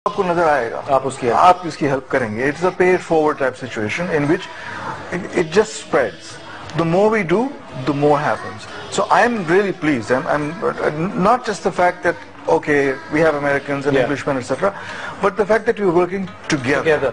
آپ کو نظر آئے گا, آپ اس کی ہیلپ کریں گے. It's a pay it forward type situation in which it just spreads. The more we do, the more happens. So I'm really pleased. I'm not just the fact that okay, we have Americans and Englishmen, etc., but the fact that we're working together.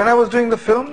When I was doing the film,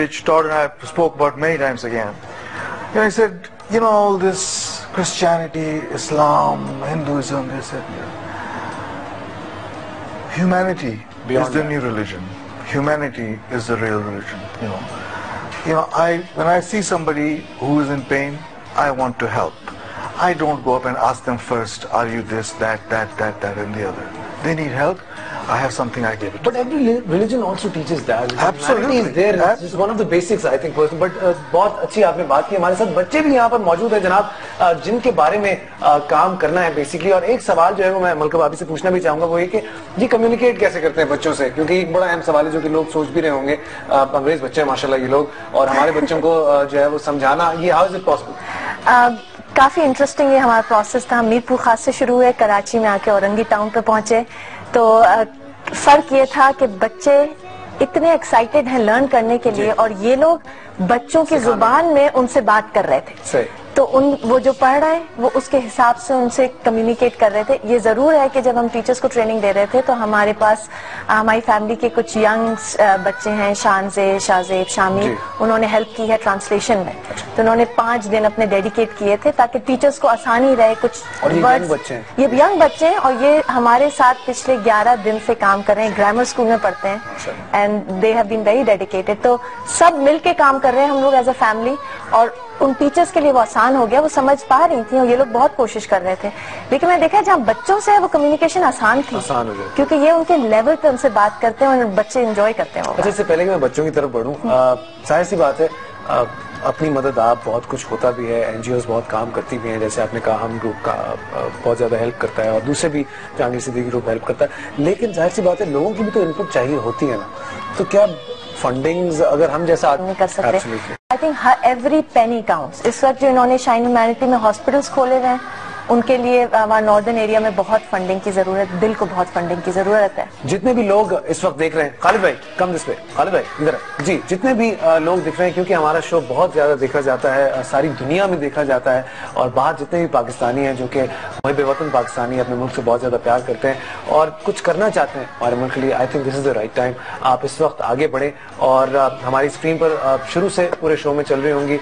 which Todd and I spoke about many times again. You know, he said, you know, all this Christianity, Islam, Hinduism, they said, humanity is the new religion. Humanity is the real religion. You know, when I see somebody who is in pain, I want to help. I don't go up and ask them first, are you this, that, and the other. They need help. I have something, I give it. But every religion also teaches that. Absolutely. Humanity is there. It's one of the basics, I think. But بہت اچھی آپ نے بات کی. ہمارے ساتھ بچے بھی یہاں پر موجود ہیں جناب, جن کے بارے میں کام کرنا ہے بیسکلی. اور ایک سوال جو ہے وہ میں ملکہ بھابھی سے پوچھنا بھی چاہوں گا, وہ یہ کہ جی کمیونیکیٹ کیسے کرتے ہیں بچوں سے, کیونکہ ایک بڑا اہم سوال ہے جو کہ لوگ سوچ بھی رہے ہوں گے. انگریز بچے ہیں ماشاءاللہ یہ لوگ, اور ہمارے بچوں کو جو ہے وہ سمجھانا, یہ how is it possible? Coffee interesting یہ ہمارا پروسیس تھا. میر پور خاص سے شروع ہوئے, کراچی میں آ کے اورنگی ٹاؤن پہ پہنچے. تو فرق یہ تھا کہ بچے اتنے ایکسائٹیڈ ہیں لرن کرنے کے لیے, اور یہ لوگ بچوں کی زبان میں ان سے بات کر رہے تھے. تو وہ جو پڑھ رہے ہیں وہ اس کے حساب سے ان سے کمیونیکیٹ کر رہے تھے. یہ ضرور ہے کہ جب ہم ٹیچرز کو ٹریننگ دے رہے تھے تو ہمارے پاس ہماری فیملی کے کچھ ینگ بچے ہیں, شانزیب, شاہزیب, شامی, انہوں نے ہیلپ کی ہے ٹرانسلیشن میں. تو انہوں نے 5 دن اپنے ڈیڈیکیٹ کیے تھے تاکہ ٹیچرز کو آسانی رہے. کچھ ورڈز, یہ ینگ بچے ہیں, اور یہ ہمارے ساتھ پچھلے 11 دن سے کام کر رہے ہیں. گرامر اسکول میں پڑھتے ہیں, and they have been very dedicated. تو سب مل کے کام کر رہے ہیں ہم لوگ ایز اے فیملی, اور ان ٹیچرز کے لیے وہ آسان ہو گیا. وہ سمجھ پا رہی تھیں اور یہ لوگ بہت کوشش کر رہے تھے. لیکن میں دیکھا جہاں بچوں سے وہ کمیونیکیشن آسان تھی, کیونکہ یہ ان کے لیول پہ ان سے بات کرتے ہیں اور بچے انجوائے کرتے ہیں. اچھا, اس سے پہلے کہ میں بچوں کی طرف بڑھوں, ظاہر سی بات ہے اپنی مدد آپ بہت کچھ ہوتا بھی ہے, این جی اوز بہت کام کرتی بھی ہیں, جیسے آپ نے کہا ہم گروپ کا بہت زیادہ ہیلپ کرتا ہے, اور دوسرے بھی جہانگیر صدیقی گروپ ہیلپ کرتا ہے. لیکن ظاہر سی بات ہے لوگوں کی بھی تو انپٹ چاہیے ہوتی ہے نا. تو کیا فنڈنگز اگر ہم جیسا نہیں کر سکتے؟ I think every penny counts. اس وقت جو انہوں نے شائن ہیومینٹی میں ہاسپٹلس کھولے ہوئے ہیں, ان کے لیے ہمارے ناردرن ایریا میں بہت فنڈنگ کی ضرورت, دل کو بہت فنڈنگ کی ضرورت ہے. جتنے بھی لوگ اس وقت دیکھ رہے ہیں, خالد بھائی کم دس پہ, خالد بھائی ادھر جی, جتنے بھی لوگ دیکھ رہے ہیں, کیونکہ ہمارا شو بہت زیادہ دیکھا جاتا ہے, ساری دنیا میں دیکھا جاتا ہے, اور باہر جتنے بھی پاکستانی ہیں جو کہ محب وطن پاکستانی اپنے ملک سے بہت زیادہ پیار کرتے ہیں اور کچھ کرنا چاہتے ہیں ہمارے ملک کے لیے, I think this is the right time. آپ اس وقت آگے بڑھیں, اور ہماری اسکرین پر شروع سے پورے شو میں چل رہی ہوں گی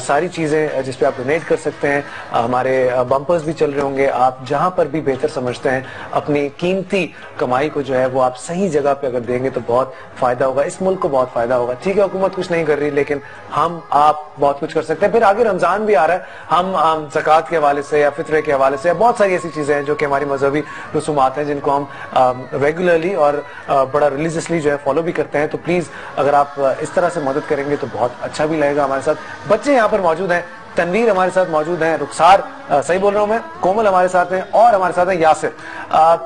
ساری چیزیں جس پہ آپ ڈونیٹ کر سکتے ہیں. ہمارے بمپرز بھی چل رہے ہوں گے. آپ جہاں پر بھی بہتر سمجھتے ہیں اپنی قیمتی کمائی کو جو ہے وہ آپ صحیح جگہ پہ اگر دیں گے تو بہت فائدہ ہوگا, اس ملک کو بہت فائدہ ہوگا. ٹھیک ہے حکومت کچھ نہیں کر رہی, لیکن ہم آپ بہت کچھ کر سکتے ہیں. پھر آگے رمضان بھی آ رہا ہے, ہم زکوٰۃ کے حوالے سے یا فطرے کے حوالے سے یا بہت ساری ایسی چیزیں ہیں جو کہ ہماری مذہبی رسومات ہیں جن کو ہم ریگولرلی اور بڑا ریلیجسلی جو ہے فالو بھی کرتے ہیں. تو پلیز اگر آپ اس طرح سے مدد کریں گے تو بہت اچھا بھی لگے گا. ہمارے ساتھ بچے یہاں پر موجود ہیں, تنویر ہمارے ساتھ موجود ہیں, رخسار صحیح بول رہا ہوں میں, کومل ہمارے ساتھ ہیں, اور ہمارے ساتھ ہیں یاسر.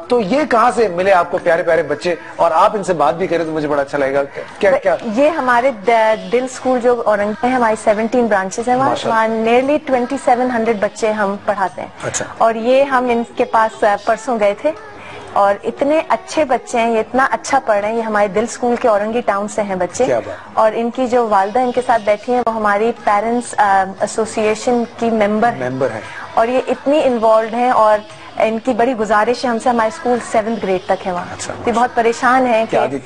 تو یہ کہاں سے ملے آپ کو پیارے پیارے بچے, اور آپ ان سے بات بھی کریں تو مجھے بڑا اچھا لگے گا. کیا یہ ہمارے دل اسکول جو اورنگی ہے, ہماری 17 برانچز ہیں وہاں نیئرلی 2700 بچے ہم پڑھاتے ہیں. اور یہ ہم ان کے پاس پرسوں گئے تھے, اور اتنے اچھے بچے ہیں, یہ اتنا اچھا پڑھ رہے ہیں. یہ ہمارے دل اسکول کے اورنگی ٹاؤن سے ہیں بچے, اور ان کی جو والدہ ان کے ساتھ بیٹھی ہیں وہ ہماری پیرنٹس ایسوسی ایشن کی ممبر ہیں, اور یہ اتنی انوالوڈ ہیں, اور ان کی بڑی گزارش ہے ہم سے. ہمارے اسکول 7th گریڈ تک ہے وہاں. یہ بہت پریشان ہیں کہ آگے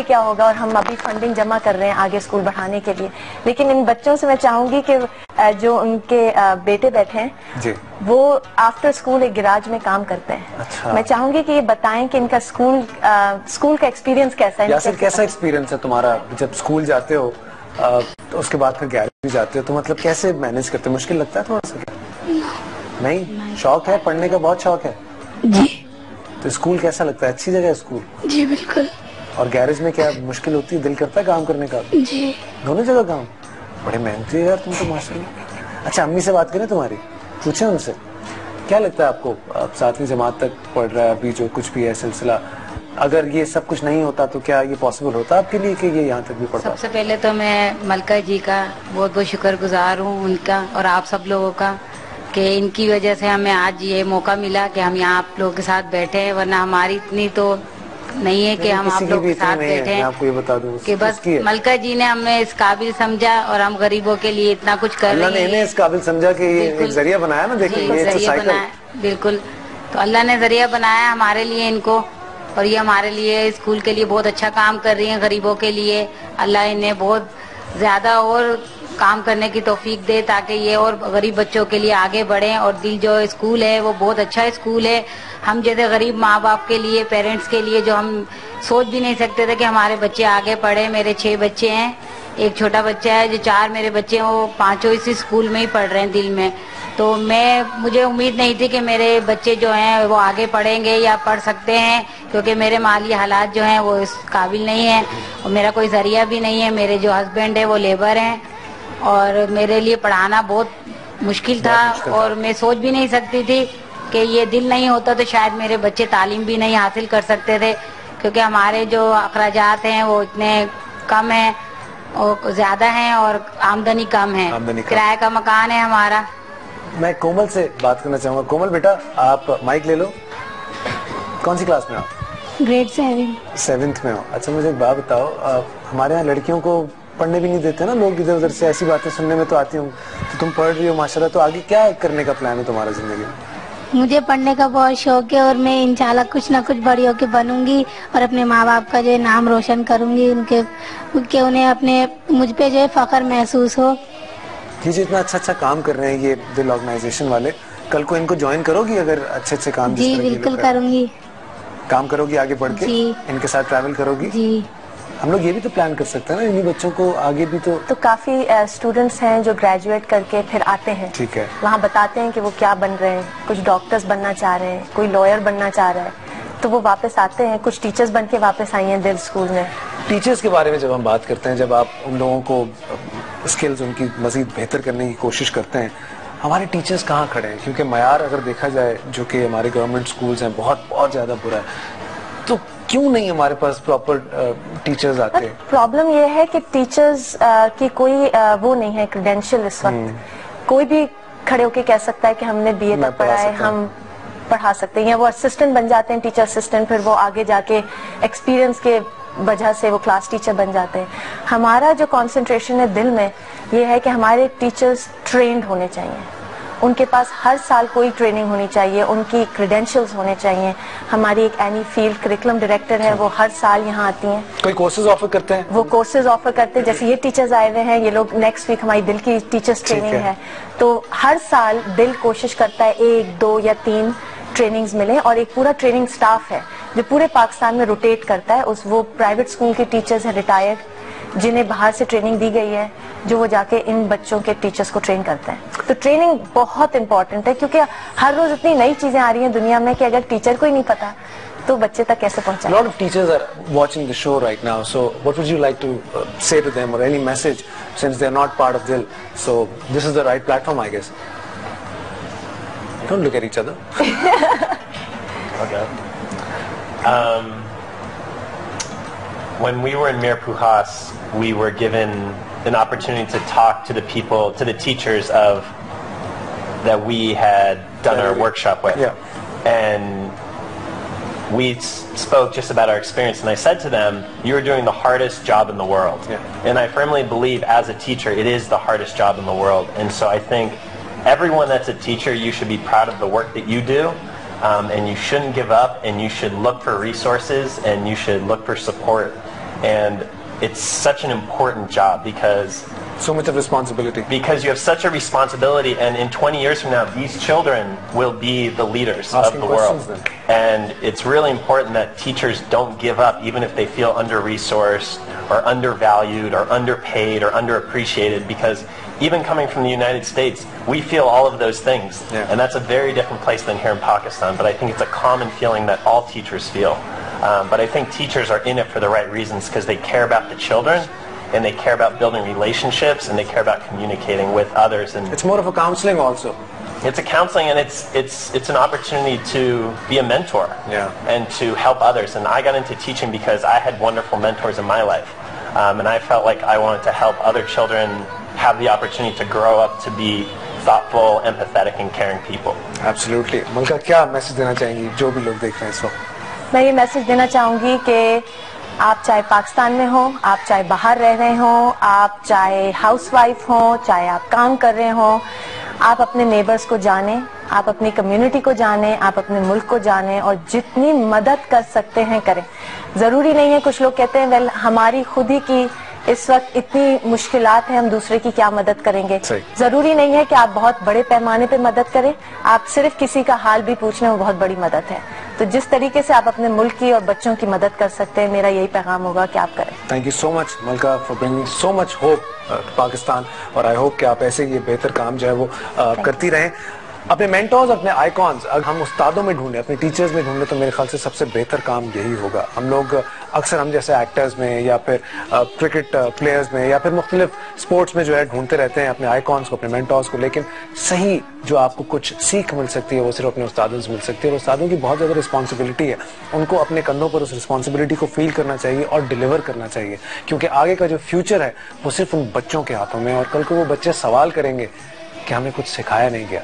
کیا ہوگا, اور ہم ابھی فنڈنگ جمع کر رہے ہیں آگے اسکول بڑھانے کے لیے. لیکن ان بچوں سے میں چاہوں گی کہ جو ان کے بیٹے بیٹھے ہیں وہ آفٹر اسکول ایک گراج میں کام کرتے ہیں. میں چاہوں گی کہ یہ بتائیں کہ ان کا اسکول کا ایکسپیرینس کیسا ہے. یاسر کیسا ایکسپیرینس ہے تمہارا جب اسکول جاتے ہو تو اس کے بعد پھر گیرج بھی جاتے ہو, تو مطلب کیسے مینج کرتے ہو؟ مشکل لگتا ہے تھوڑا سا؟ نہیں, شوق ہے پڑھنے کا, بہت شوق ہے جی. تو اسکول کیسا لگتا ہے؟ اچھی جگہ ہے اسکول؟ جی بالکل. اور گیرج میں کیا مشکل ہوتی ہے؟ دل کرتا ہے کام کرنے کا؟ جی. دونوں جگہ کام؟ بڑے محنتی ہے یار تم تو ماشاءاللہ. اچھا, امی سے بات کریں تمہاری, پوچھیں ان سے کیا لگتا ہے آپ کو؟ 7ویں جماعت تک پڑھ رہا ہے ابھی, جو کچھ بھی ہے سلسلہ, اگر یہ سب کچھ نہیں ہوتا تو کیا یہ پاسبل ہوتا آپ کے لیے کہ یہ یہاں تک بھی پڑھ سب پاتے؟ سے پہلے تو میں ملکہ جی کا بہت بہت شکر گزار ہوں ان کا اور آپ سب لوگوں کا کہ ان کی وجہ سے ہمیں آج یہ موقع ملا کہ ہم یہاں آپ لوگوں کے ساتھ بیٹھے ہیں, ورنہ ہماری اتنی تو نہیں ہے کہ ہم آپ لوگوں کے ساتھ بیٹھے ہیں. آپ کو یہ بتا دوں کہ بس ملکہ جی نے ہمیں اس قابل سمجھا اور ہم غریبوں کے لیے اتنا کچھ کر رہے ہیں. اللہ نے انہیں اس قابل سمجھا کہ یہ ایک ذریعہ بنایا نا, دیکھیں یہ ذریعہ بنایا, بالکل. تو اللہ نے ذریعہ بنایا ہمارے لیے ان کو, اور یہ ہمارے لیے اسکول کے لیے بہت اچھا کام کر رہی ہیں غریبوں کے لیے. اللہ انہیں بہت زیادہ اور کام کرنے کی توفیق دے تاکہ یہ اور غریب بچوں کے لیے آگے بڑھیں. اور دل جو اسکول ہے وہ بہت اچھا اسکول ہے. ہم جیسے غریب ماں باپ کے لیے, پیرنٹس کے لیے, جو ہم سوچ بھی نہیں سکتے تھے کہ ہمارے بچے آگے پڑھیں. میرے 6 بچے ہیں, ایک چھوٹا بچہ ہے, جو 4 میرے بچے ہیں وہ 5 اسی اسکول میں ہی پڑھ رہے ہیں دل میں. تو مجھے امید نہیں تھی کہ میرے بچے جو ہیں وہ آگے پڑھیں گے یا پڑھ سکتے ہیں, کیونکہ میرے مالی حالات جو ہیں وہ اس قابل نہیں ہیں اور میرا کوئی ذریعہ بھی نہیں ہے. میرے جو ہسبینڈ ہے وہ لیبر ہیں اور میرے لیے پڑھانا بہت مشکل تھا اور میں سوچ بھی نہیں سکتی تھی کہ یہ دل نہیں ہوتا تو شاید میرے بچے تعلیم بھی نہیں حاصل کر سکتے تھے, کیونکہ ہمارے جو اخراجات ہیں وہ اتنے کم ہیں اور زیادہ ہیں اور آمدنی کم ہے. کرایہ کا مکان ہے ہمارا. میں کومل سے بات کرنا چاہوں گا. کومل بیٹا آپ مائک لے لو. کون سی کلاس میں آپ؟ گریڈ 7th میں ہو. اچھا مجھے ایک بات بتاؤ, ہمارے یہاں لڑکیوں کو پڑھنے بھی نہیں دیتے نا لوگ, ادھر ادھر سے ایسی باتیں سننے میں تو آتی ہوں. تو تم پڑھ رہی ہو ماشاءاللہ, تو آگے کیا کرنے کا پلان ہے تمہارا زندگی میں؟ مجھے پڑھنے کا بہت شوق ہے اور میں انشاءاللہ کچھ نہ کچھ بڑی ہو کے بنوں گی اور اپنے ماں باپ کا جو ہے نام روشن کروں گی, ان کے انہیں اپنے مجھ پہ جو ہے فخر محسوس ہو. یہ جو اتنا اچھا کام کر رہے ہیں یہ دل آرگنائزیشن والے, کل کو ان کو جوائن کرو گی اگر اچھے کام؟ جی بالکل کروں گی. کام کرو گی آگے بڑھ کے؟ جی. ان کے ساتھ ٹریول کرو گی؟ جی. ہم لوگ یہ بھی تو پلان کر سکتے ہیں نا انہیں بچوں کو آگے بھی تو کافی اسٹوڈنٹس ہیں جو گریجویٹ کر کے پھر آتے ہیں, ٹھیک ہے, وہاں بتاتے ہیں کہ وہ کیا بن رہے ہیں. کچھ ڈاکٹرز بننا چاہ رہے ہیں, کوئی لائر بننا چاہ رہا ہے, تو وہ واپس آتے ہیں. کچھ ٹیچرز بن کے واپس آئی ہیں دل اسکول میں. ٹیچرز کے بارے میں جب ہم بات کرتے ہیں, جب آپ ان لوگوں کو اسکلز ان کی مزید بہتر کرنے کی کوشش کرتے ہیں, ہمارے ٹیچرز کہاں کھڑے ہیں؟ کیونکہ معیار اگر دیکھا جائے جو کہ ہمارے گورنمنٹ اسکولز ہیں بہت زیادہ برا ہے, تو کیوں نہیں ہمارے پاس پراپر ٹیچرز آتے؟ پرابلم یہ ہے کہ ٹیچرز کی کوئی وہ نہیں ہے کریڈینشیل. اس وقت کوئی بھی کھڑے ہو کے کہہ سکتا ہے کہ ہم نے BA تک پڑھا ہے, ہم پڑھا سکتے ہیں, یا وہ اسسٹنٹ بن جاتے ہیں, ٹیچر اسسٹنٹ, پھر وہ آگے جا کے ایکسپیرینس کے وجہ سے وہ کلاس ٹیچر بن جاتے ہیں. ہمارا جو کانسنٹریشن ہے دل میں یہ ہے کہ ہمارے ٹیچرز ٹرینڈ ہونے چاہیے, ان کے پاس ہر سال کوئی ٹریننگ ہونی چاہیے, ان کی کریڈینشیلز ہونے چاہیے. ہماری ایک اینی فیلڈ کریکولم ڈائریکٹر ہے, وہ ہر سال یہاں آتی ہیں. کوئی کورسز آفر کرتے ہیں؟ وہ کورسز آفر کرتے ہیں, جیسے یہ ٹیچرز آئے ہوئے ہیں, یہ لوگ نیکسٹ ویک ہماری دل کی ٹیچرز ٹریننگ ہے. تو ہر سال دل کوشش کرتا ہے 1, 2 یا 3 ٹریننگز ملیں, اور ایک پورا ٹریننگ سٹاف ہے جو پورے پاکستان میں روٹیٹ کرتا ہے. وہ پرائیویٹ اسکول کے ٹیچرز ہیں ریٹائرڈ, جنہیں باہر سے ٹریننگ دی گئی ہے, جو وہ جا کے ان بچوں کے ٹیچرز کو ٹرین کرتے ہیں. تو ٹریننگ بہت امپورٹنٹ ہے, کیونکہ ہر روز اتنی نئی چیزیں آ رہی ہیں دنیا میں کہ اگر ٹیچر کو ہی نہیں پتا تو بچے تک کیسے پہنچائیں. lot of teachers are watching the show right now, so what would you like to say to them, or any message, since they are not part of Dil? So this is the right platform, I guess. Don't look at each other. Okay. When we were in Mir Pujas, we were given an opportunity to talk to the people, to the teachers of that we had done our workshop with. Yeah. And we spoke just about our experience, and I said to them, you are doing the hardest job in the world. Yeah. And I firmly believe as a teacher it is the hardest job in the world. And so I think everyone that's a teacher, you should be proud of the work that you do, and you shouldn't give up, and you should look for resources, and you should look for support. And it's such an important job because so much of responsibility. Because you have such a responsibility, and in 20 years from now, these children will be the leaders of the world. Then. And it's really important that teachers don't give up, even if they feel under-resourced or undervalued or underpaid or underappreciated, because even coming from the United States, we feel all of those things. Yeah. And that's a very different place than here in Pakistan, but I think it's a common feeling that all teachers feel. But I think teachers are in it for the right reasons, because they care about the children, and they care about building relationships, and they care about communicating with others. And it's more of a counseling also. It's a counseling, and it's an opportunity to be a mentor, and to help others. And I got into teaching because I had wonderful mentors in my life, and I felt like I wanted to help other children have the opportunity to grow up to be thoughtful, empathetic, and caring people. Absolutely. ملکہ کیا message دینا چاہیں گی جو بھی لوگ دیکھ رہے ہیں اس وقت؟ میں یہ میسج دینا چاہوں گی کہ آپ چاہے پاکستان میں ہوں، آپ چاہے باہر رہ رہے ہوں، آپ چاہے ہاؤس وائف ہوں، چاہے آپ کام کر رہے ہوں، آپ اپنے نیبرز کو جانیں، آپ اپنی کمیونٹی کو جانیں، آپ اپنے ملک کو جانیں، اور جتنی مدد کر سکتے ہیں کریں. ضروری نہیں ہے، کچھ لوگ کہتے ہیں ویل ہماری خود ہی کی اس وقت اتنی مشکلات ہیں، ہم دوسرے کی کیا مدد کریں گے. ضروری نہیں ہے کہ آپ بہت بڑے پیمانے پہ مدد کریں، آپ صرف کسی کا حال بھی پوچھ لیں، وہ بہت بڑی مدد ہے. تو جس طریقے سے آپ اپنے ملک کی اور بچوں کی مدد کر سکتے ہیں، میرا یہی پیغام ہوگا کہ آپ کریں. Thank you so much Mallika for bringing so much hope Pakistan, اور آئی ہوپ کہ آپ ایسے یہ بہتر کام جو ہے وہ کرتی رہیں. اپنے مینٹورز، اپنے آئیکونز اگر ہم استادوں میں ڈھونڈیں، اپنے ٹیچرز میں ڈھونڈیں، تو میرے خیال سے سب سے بہتر کام یہی ہوگا. ہم لوگ اکثر ہم جیسے ایکٹرز میں یا پھر کرکٹ پلیئرز میں یا پھر مختلف سپورٹس میں جو ہے ڈھونڈتے رہتے ہیں اپنے آئیکونز کو، اپنے مینٹورز کو، لیکن صحیح جو آپ کو کچھ سیکھ مل سکتی ہے وہ صرف اپنے استادوں سے مل سکتی ہے. اور استادوں کی بہت زیادہ رسپانسبلٹی ہے، ان کو اپنے کندھوں پر اس رسپانسبلٹی کو فیل کرنا چاہیے اور ڈیلیور کرنا چاہیے، کیونکہ آگے کا جو فیوچر ہے وہ صرف ان بچوں کے ہاتھوں میں، اور کل کو وہ بچے سوال کریں گے کہ ہمیں کچھ سکھایا نہیں گیا.